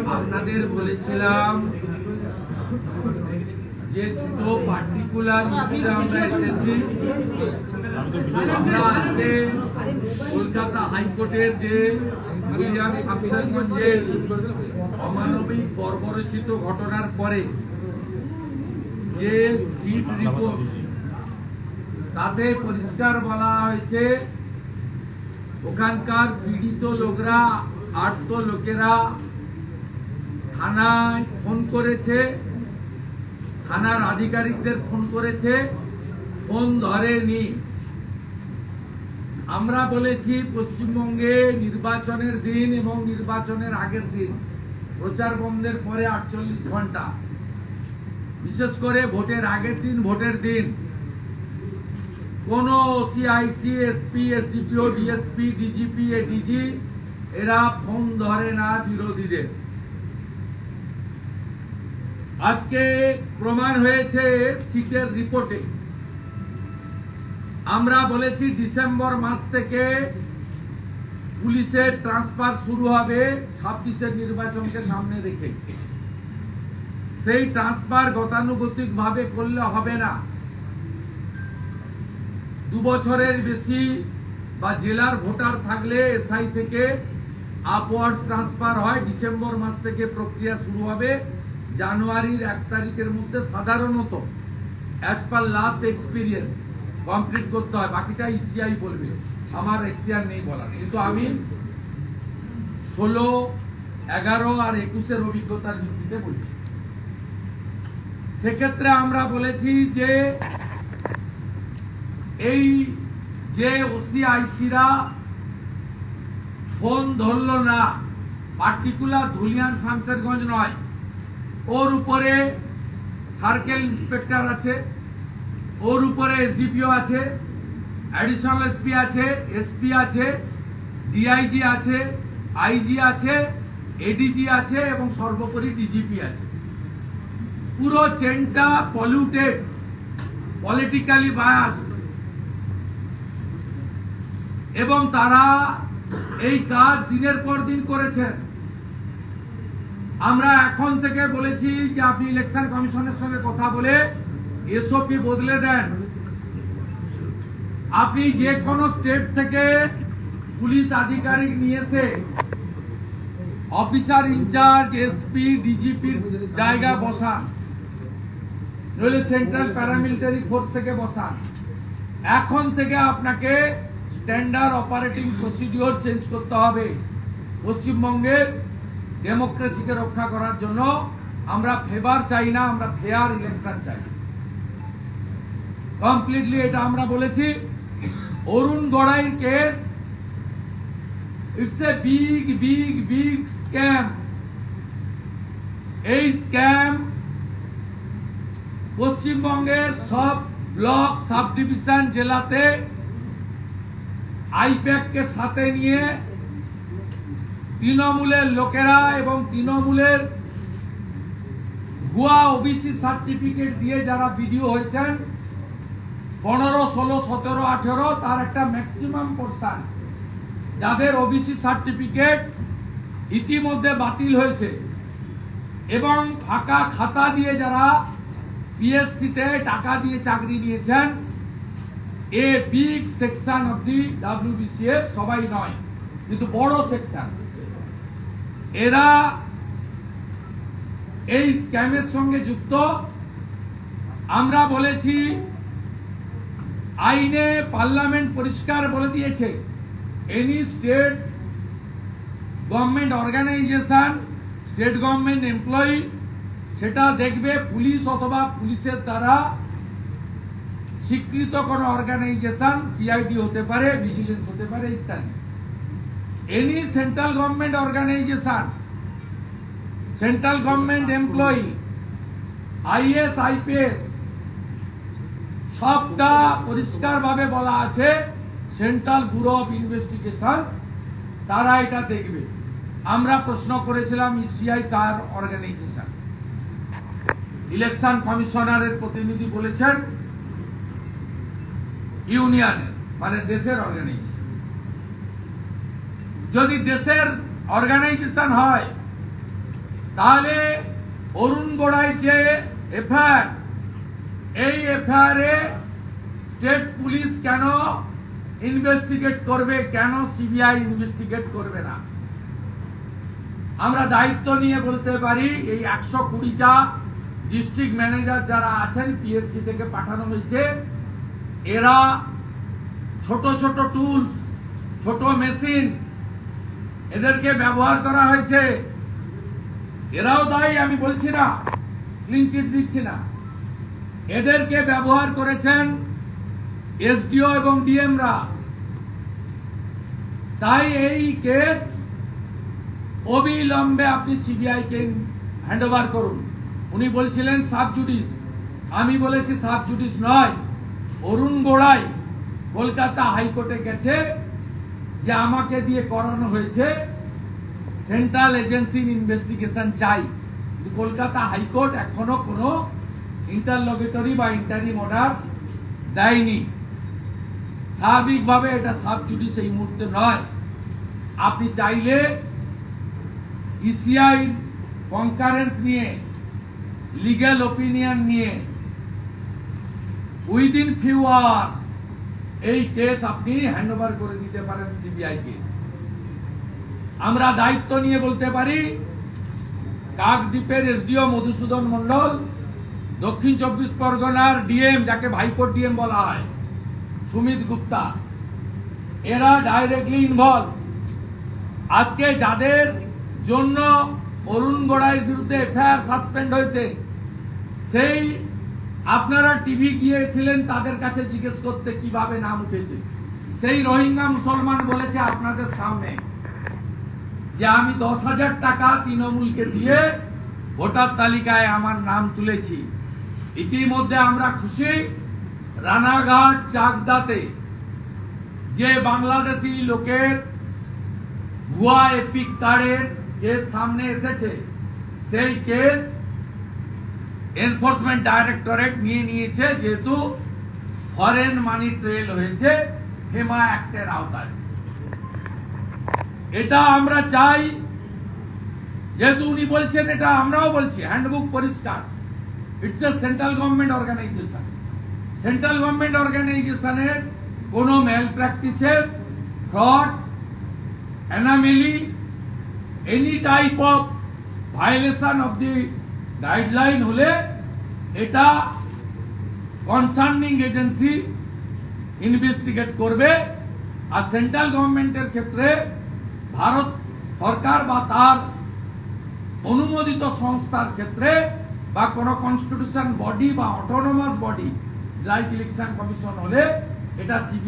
আপনাদের বলেছিলাম যে দুটো পার্টিকুলার ইস্যুতে আমরা এসেছি। আমরা আজকে কলকাতা হাইকোর্টের যে উইলিয়াম শামশেরগঞ্জের অমানবিক বর্বরচিত ঘটনার পরে যে সিট রিপোর্ট, তাতে পরিষ্কার বলা হয়েছে ওখানকার পীড়িত লোকরা, আর্ত লোকেরা থানায় ফোন করেছে, থানার আধিকারিকদের ফোন করেছে, ফোন ধরেনি। আমরা বলেছি পশ্চিমবঙ্গে নির্বাচনের দিন এবং নির্বাচনের আগের দিন, প্রচার বন্ধের পরে 48 ঘন্টা, বিশেষ করে ভোটের আগের দিন, ভোটের দিন কোন OC IC, SP, SDPO, DSP, DGP, ADG এরা ফোন ধরে না বিরোধীদের। আজকে প্রমাণ হয়েছে সিটের রিপোর্টে। আমরা বলেছি ডিসেম্বর মাস থেকে পুলিশের ট্রান্সফার শুরু হবে 26-এর নির্বাচনকে সামনে রেখে। সেই ট্রান্সফার গতানুগতিক ভাবে করলে হবে না। 2 বছরের বেশি বা জেলার ভোটার থাকলে এসআই থেকে আপওয়ার্ডস ট্রান্সফার হয়। ডিসেম্বর মাস থেকে প্রক্রিয়া শুরু হবে। জানুয়ারির 1 তারিখের মধ্যে সাধারণত as per last experience complete করতে হয়। বাকিটা ইসিআই বলবে, আমার এখতিয়ার নেই বলার। কিন্তু আমি 16, 11 আর 21-এর অভিজ্ঞতার ভিত্তিতে বলছি। সেক্ষেত্রে আমরা বলেছি যে এই যে ওসিআইসিরা ফোন ধরল না, পার্টিকুলার ধুলিয়ান শামশেরগঞ্জ নয়, ওর উপরে সার্কেল ইন্সপেক্টর আছে, ওর উপরে এসডিপিও আছে, অ্যাডিশনাল এসপি আছে, এসপি আছে, ডিআইজি আছে, আইজি আছে, এডিজি আছে এবং সর্বোপরি ডিজিপি আছে। পুরো চেনটা পলিউটেড, পলিটিক্যালি বায়াসড, এবং তারা এই কাজ দিনের পর দিন করেছেন। আমরা এখন থেকে বলেছি যে আপনি ইলেকশন কমিশনের সঙ্গে কথা বলে এসওপি বদলে দেন। আপনি যে কোনো স্টেট থেকে পুলিশ আধিকারিক নিয়ে এসে অফিসার ইনচার্জ, এসপি, ডিজিপির জায়গা বসান, নইলে সেন্ট্রাল প্যারামিলিটারি ফোর্স থেকে বসান। এখন থেকে আপনাকে স্ট্যান্ডার্ড অপারেটিং প্রসিডিওর চেঞ্জ করতে হবে। পশ্চিমবঙ্গের ডেমোক্রেসিকে রক্ষা করার জন্য আমরা ফেভার চাই না, আমরা ফেয়ার ইলেকশন চাই। কমপ্লিটলি এটা আমরা বলেছি। অরুণ গড়াইয়ের case, it's a big big big scam. এই স্ক্যাম পশ্চিমবঙ্গের সব ব্লক, সাব ডিভিশন, জেলাতে আইপ্যাককে সাথে নিয়ে তৃণমূলের লোকেরা এবং তৃণমূলের ভুয়া ওবিসি সার্টিফিকেট দিয়ে যারা বিডিও হয়েছেন 15, 16, 17, 18, তার একটা ম্যাক্সিমাম পোর্শন যাদের ওবিসি সার্টিফিকেট ইতিমধ্যে বাতিল হয়েছে এবং ফাঁকা খাতা দিয়ে যারা পিএসসিতে টাকা দিয়ে চাকরি নিয়েছেন, a big section of the WBCS, সবাই নয় কিন্তু বড় সেকশন, এরা এই স্ক্যামের সঙ্গে যুক্ত। আমরা বলেছি আইনে, পার্লামেন্ট পরিষ্কার বলে দিয়েছে any state government organisation, state government employee, সেটা দেখবে পুলিশ অথবা পুলিশের দ্বারা স্বীকৃত কোন অর্গানাইজেশন, সিআইডি হতে পারে, ভিজিলেন্স হতে পারে ইত্যাদি। Any central government organisation, central government employee, IAS, IPS, সবটা পরিষ্কার ভাবে বলা আছে সেন্ট্রাল ব্যুরো অফ ইনভেস্টিগেশন, তারা এটা দেখবে। আমরা প্রশ্ন করেছিলাম ইসিআই কার অর্গানাইজেশন। ইলেকশন কমিশনারের প্রতিনিধি বলেছেন ইউনিয়নের, মানে দেশের অর্গানাইজেশন। যদি দেশের অর্গানাইজেশন হয় তাহলে অরুণ গোড়াই যে এফআইআর, এই এফআইআর এ স্টেট পুলিশ কেন ইনভেস্টিগেট করবে, কেন সিবিআই ইনভেস্টিগেট করবে না? আমরা দায়িত্ব নিয়ে বলতে পারি এই 120টা ডিস্ট্রিক্ট ম্যানেজার যারা আছেন পিএসসি থেকে পাঠানো হয়েছে, এরা ছোট ছোট টুলস, ছোট মেশিন এদেরকে ব্যবহার করা হয়েছে। এরাও দায়ী, আমি বলছি না, ক্লিন চিট দিচ্ছি না। এদেরকে ব্যবহার করেছেন এসডিও এবং ডিএমরা। তাই এই কেস অবিলম্বে আপনি সিবিআই কে হ্যান্ডওভার করুন। উনি বলছিলেন সাব জুডিস, আমি বলেছি সাব জুডিস নয়। অরুণ গোড়াই কলকাতা হাইকোর্টে গেছে যে আমাকে দিয়ে করানো হয়েছে, সেন্ট্রাল এজেন্সি ইনভেস্টিগেশন চাই। কলকাতা হাইকোর্ট এখনো কোনো ইন্টারলগেটরি বা ইন্টারিম অর্ডার দেয়নি। স্বাভাবিকভাবে এটা সাব জুডিস এই মুহূর্তে নয়। আপনি চাইলে ইসিআই কনকারেন্স নিয়ে, লিগ্যাল ওপিনিয়ন নিয়ে উইদিন ফিউ আওয়ার্স এই কেস আপনি হ্যান্ডওভার করে দিতে পারেন সিবিআই কে। আমরা দায়িত্ব নিয়ে বলতে পারি কাকদ্বীপের এসডিও মধুসূদন মন্ডল, দক্ষিণ 24 পরগনার ডিএম যাকে ভাইকোর ডিএম বলা হয় সুমিত গুপ্তা, এরা ডাইরেক্টলি ইনভলভ। আজকে যাদের জন্য অরুণ গোড়াইয়ের বিরুদ্ধে এফআইআর সাসপেন্ড হয়েছে, সেই আপনারা টিভি গিয়েছিলেন তাদের কাছে জিজ্ঞেস করতে কিভাবে নাম উঠেছে। সেই রোহিঙ্গা মুসলমান বলেছে আপনাদের সামনে যে আমি 10,000 টাকা তৃণমূলকে দিয়ে ভোটার তালিকায় আমার নাম তুলেছি। ইতিমধ্যে আমরা খুশি, রানাঘাট চাকদাতে যে বাংলাদেশি লোকের ভুয়া এপিক কার্ডের কেস সামনে এসেছে, সেই কেস এনফোর্সমেন্ট ডাইরেক্টরেট নিয়ে নিয়েছে, যেহেতু ফরেন মানি ট্রেল হয়েছে হেমা অ্যাক্টের আওতায়। এটা আমরা চাই, যেহেতু উনি বলছেন, এটা আমরাও বলছি, হ্যান্ডবুক পরিষ্কার। It's a central government organisation. Central government অর্গানাইজেশনের কোন mal practices, fraud, anomaly, any type of violation of the guideline হলে এটা কনসার্নিং এজেন্সি ইনভেস্টিগেট করবে। আর সেন্ট্রাল গভর্নমেন্টের ক্ষেত্রে ভারত সরকার বা তার অনুমোদিত সংস্থার ক্ষেত্রে বা কোন কনস্টিটিউশন বডি বা autonomous body like election commission হলে এটা সিবিআই